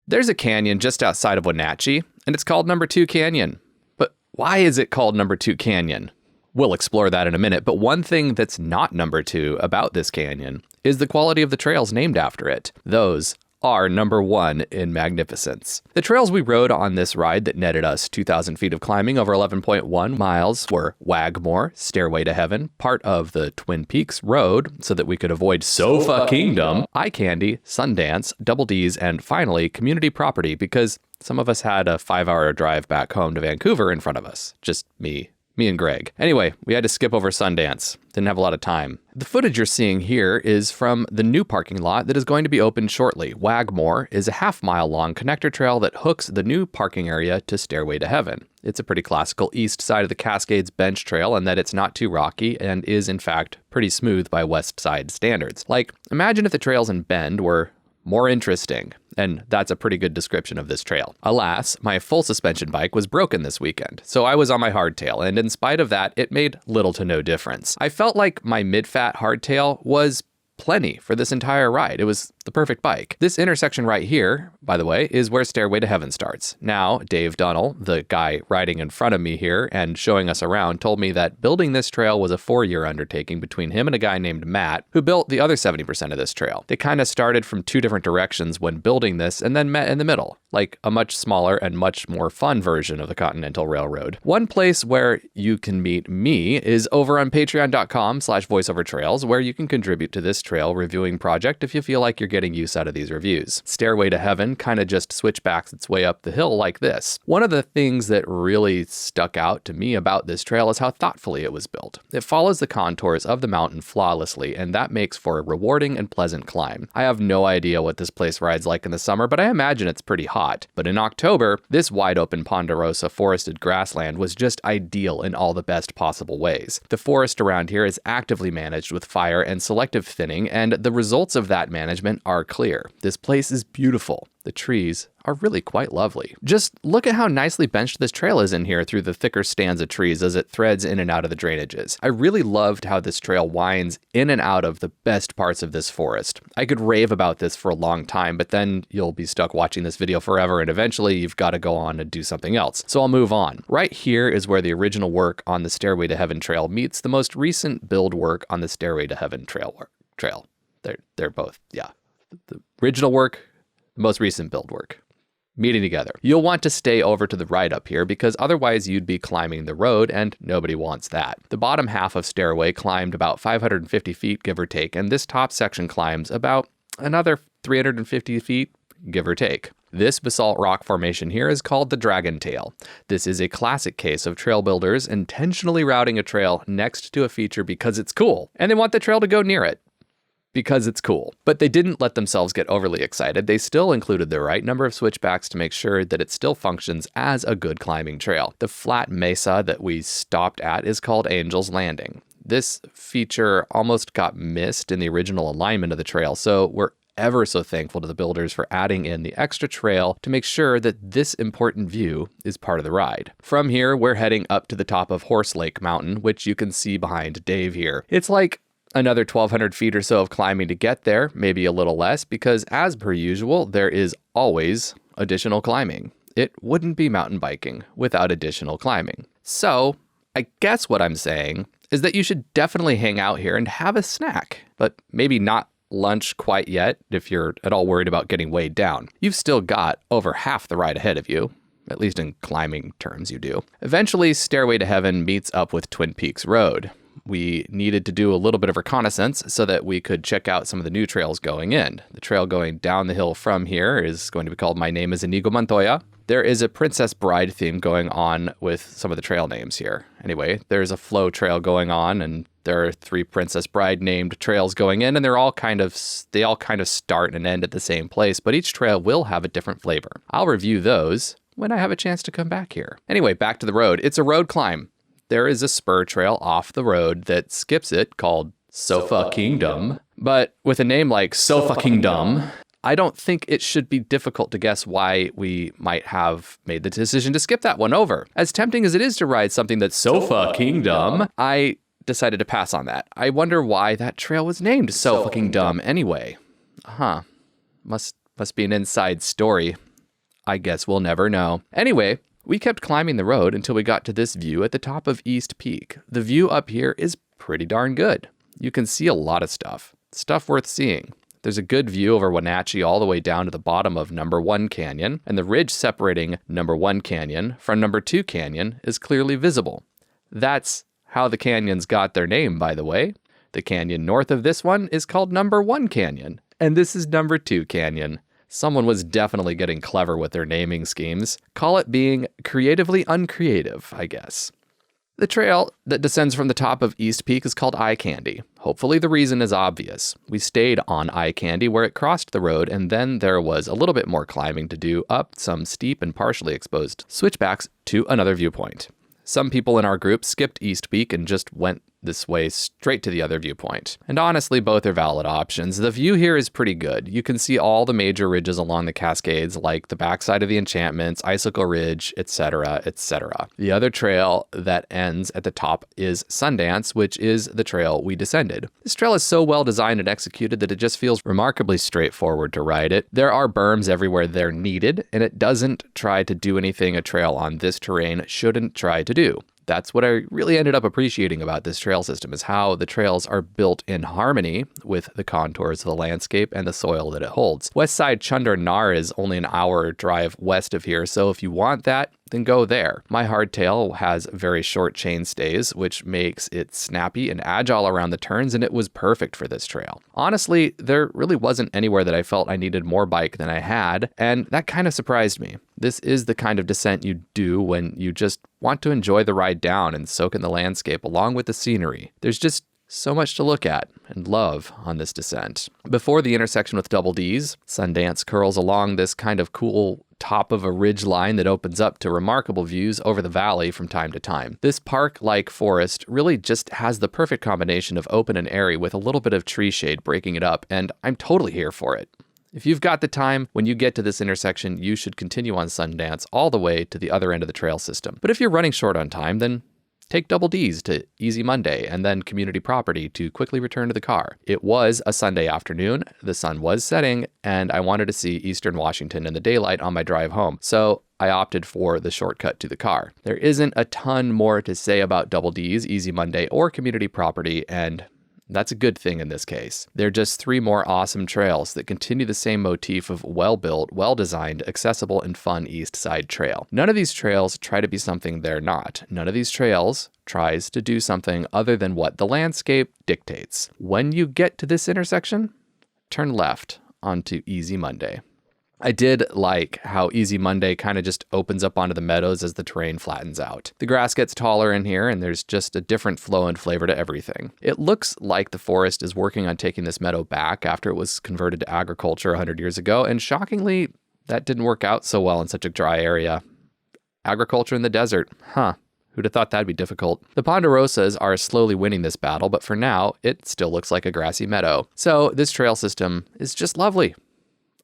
There's a canyon just outside of Wenatchee, and it's called Number 2 Canyon. But why is it called Number 2 Canyon? We'll explore that in a minute, but one thing that's not number 2 about this canyon is the quality of the trails named after it. Those are number 1 in magnificence. The trails we rode on this ride that netted us 2,000 feet of climbing over 11.1 miles were Wagmore, Stairway to Heaven, part of the Twin Peaks Road so that we could avoid Sofa Kingdom, Eye Candy, Sundance, Double D's, and finally Community Property because some of us had a 5-hour drive back home to Vancouver in front of us. Just me and Greg. Anyway, we had to skip over Sundance. Didn't have a lot of time. The footage you're seeing here is from the new parking lot that is going to be opened shortly. Wagmore is a half-mile long connector trail that hooks the new parking area to Stairway to Heaven. It's a pretty classical east side of the Cascades bench trail in that it's not too rocky and is, in fact, pretty smooth by west side standards. Like, imagine if the trails in Bend were more interesting. And that's a pretty good description of this trail. Alas, my full suspension bike was broken this weekend, so I was on my hardtail, and in spite of that, it made little to no difference. I felt like my mid-fat hardtail was plenty for this entire ride. It was the perfect bike. This intersection right here, by the way, is where Stairway to Heaven starts. Now, Dave Dunnell, the guy riding in front of me here and showing us around, told me that building this trail was a 4-year undertaking between him and a guy named Matt, who built the other 70% of this trail. They kind of started from 2 different directions when building this and then met in the middle, like a much smaller and much more fun version of the Continental Railroad. One place where you can meet me is over on patreon.com/voiceovertrails, where you can contribute to this trail reviewing project if you feel like you're getting use out of these reviews. Stairway to Heaven kind of just switchbacks its way up the hill like this. One of the things that really stuck out to me about this trail is how thoughtfully it was built. It follows the contours of the mountain flawlessly, and that makes for a rewarding and pleasant climb. I have no idea what this place rides like in the summer, but I imagine it's pretty hot. But in October, this wide open Ponderosa forested grassland was just ideal in all the best possible ways. The forest around here is actively managed with fire and selective thinning, and the results of that management are clear. This place is beautiful. The trees are really quite lovely. Just look at how nicely benched this trail is in here through the thicker stands of trees as it threads in and out of the drainages. I really loved how this trail winds in and out of the best parts of this forest. I could rave about this for a long time, but then you'll be stuck watching this video forever and eventually you've got to go on and do something else. So I'll move on. Right here is where the original work on the Stairway to Heaven trail meets the most recent build work on the Stairway to Heaven trail. They're both, yeah. The original work, the most recent build work, meeting together. You'll want to stay over to the right up here because otherwise you'd be climbing the road and nobody wants that. The bottom half of Stairway climbed about 550 feet, give or take, and this top section climbs about another 350 feet, give or take. This basalt rock formation here is called the Dragon Tail. This is a classic case of trail builders intentionally routing a trail next to a feature because it's cool, and they want the trail to go near it because it's cool. But they didn't let themselves get overly excited. They still included the right number of switchbacks to make sure that it still functions as a good climbing trail. The flat mesa that we stopped at is called Angel's Landing. This feature almost got missed in the original alignment of the trail, so we're ever so thankful to the builders for adding in the extra trail to make sure that this important view is part of the ride. From here, we're heading up to the top of Horse Lake Mountain, which you can see behind Dave here. It's like another 1,200 feet or so of climbing to get there, maybe a little less, because as per usual, there is always additional climbing. It wouldn't be mountain biking without additional climbing. So I guess what I'm saying is that you should definitely hang out here and have a snack, but maybe not lunch quite yet if you're at all worried about getting weighed down. You've still got over half the ride ahead of you. At least in climbing terms you do. Eventually, Stairway to Heaven meets up with Twin Peaks Road. We needed to do a little bit of reconnaissance so that we could check out some of the new trails going in. The trail going down the hill from here is going to be called My Name is Inigo Montoya. There is a Princess Bride theme going on with some of the trail names here. Anyway, there's a flow trail going on, and there are 3 Princess Bride named trails going in, and they all kind of start and end at the same place, but each trail will have a different flavor. I'll review those when I have a chance to come back here. Anyway, back to the road. It's a road climb. There is a spur trail off the road that skips it called Sofa Kingdom. But with a name like Sofa Kingdom, I don't think it should be difficult to guess why we might have made the decision to skip that one over. As tempting as it is to ride something that's Sofa Kingdom, I decided to pass on that. I wonder why that trail was named so fucking dumb anyway. Huh. Must be an inside story. I guess we'll never know. Anyway, we kept climbing the road until we got to this view at the top of East Peak. The view up here is pretty darn good. You can see a lot of stuff worth seeing. There's a good view over Wenatchee all the way down to the bottom of Number 1 Canyon, and the ridge separating Number 1 Canyon from Number 2 Canyon is clearly visible. That's how the canyons got their name, by the way. The canyon north of this one is called Number 1 Canyon, and this is Number 2 Canyon. Someone was definitely getting clever with their naming schemes. Call it being creatively uncreative, I guess. The trail that descends from the top of East Peak is called Eye Candy. Hopefully the reason is obvious. We stayed on Eye Candy where it crossed the road, and then there was a little bit more climbing to do up some steep and partially exposed switchbacks to another viewpoint. Some people in our group skipped East Peak and just went this way straight to the other viewpoint. And honestly, both are valid options. The view here is pretty good. You can see all the major ridges along the Cascades, like the backside of the Enchantments, Icicle Ridge, etc., etc. The other trail that ends at the top is Sundance, which is the trail we descended. This trail is so well designed and executed that it just feels remarkably straightforward to ride it. There are berms everywhere they're needed, and it doesn't try to do anything a trail on this terrain shouldn't try to do. That's what I really ended up appreciating about this trail system, is how the trails are built in harmony with the contours of the landscape and the soil that it holds. West Side Chunder Nar is only an hour drive west of here, so if you want that, then go there. My hardtail has very short chain stays, which makes it snappy and agile around the turns, and it was perfect for this trail. Honestly, there really wasn't anywhere that I felt I needed more bike than I had, and that kind of surprised me. This is the kind of descent you do when you just want to enjoy the ride down and soak in the landscape along with the scenery. There's just so much to look at and love on this descent. Before the intersection with Double D's, Sundance curls along this kind of cool top of a ridge line that opens up to remarkable views over the valley from time to time. This park-like forest really just has the perfect combination of open and airy with a little bit of tree shade breaking it up, and I'm totally here for it. If you've got the time, when you get to this intersection, you should continue on Sundance all the way to the other end of the trail system. But if you're running short on time, then take Double D's to Easy Monday and then Community Property to quickly return to the car. It was a Sunday afternoon, the sun was setting, and I wanted to see Eastern Washington in the daylight on my drive home, so I opted for the shortcut to the car. There isn't a ton more to say about Double D's, Easy Monday, or Community Property, and that's a good thing in this case. They're just 3 more awesome trails that continue the same motif of well-built, well-designed, accessible, and fun East Side trail. None of these trails try to be something they're not. None of these trails tries to do something other than what the landscape dictates. When you get to this intersection, turn left onto Easy Monday. I did like how Easy Monday kind of just opens up onto the meadows as the terrain flattens out. The grass gets taller in here, and there's just a different flow and flavor to everything. It looks like the forest is working on taking this meadow back after it was converted to agriculture 100 years ago, and shockingly, that didn't work out so well in such a dry area. Agriculture in the desert, huh? Who'd have thought that'd be difficult? The Ponderosas are slowly winning this battle, but for now, it still looks like a grassy meadow. So this trail system is just lovely.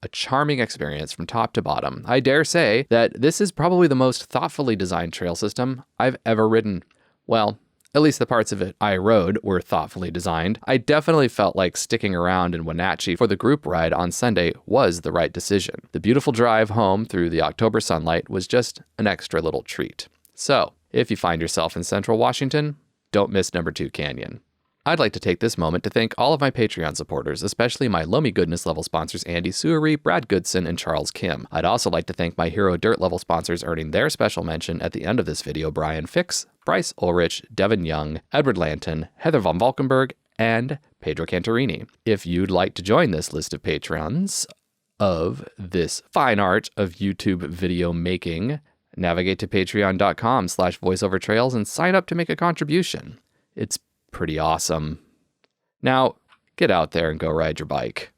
A charming experience from top to bottom. I dare say that this is probably the most thoughtfully designed trail system I've ever ridden. Well, at least the parts of it I rode were thoughtfully designed. I definitely felt like sticking around in Wenatchee for the group ride on Sunday was the right decision. The beautiful drive home through the October sunlight was just an extra little treat. So, if you find yourself in Central Washington, don't miss Number 2 Canyon. I'd like to take this moment to thank all of my Patreon supporters, especially my Loamy Goodness level sponsors Andy Suery, Brad Goodson, and Charles Kim. I'd also like to thank my Hero Dirt level sponsors earning their special mention at the end of this video: Brian Fix, Bryce Ulrich, Devin Young, Edward Lanton, Heather von Valkenburg, and Pedro Cantarini. If you'd like to join this list of patrons of this fine art of YouTube video making, navigate to patreon.com/voiceovertrails and sign up to make a contribution. It's pretty awesome. Now, get out there and go ride your bike.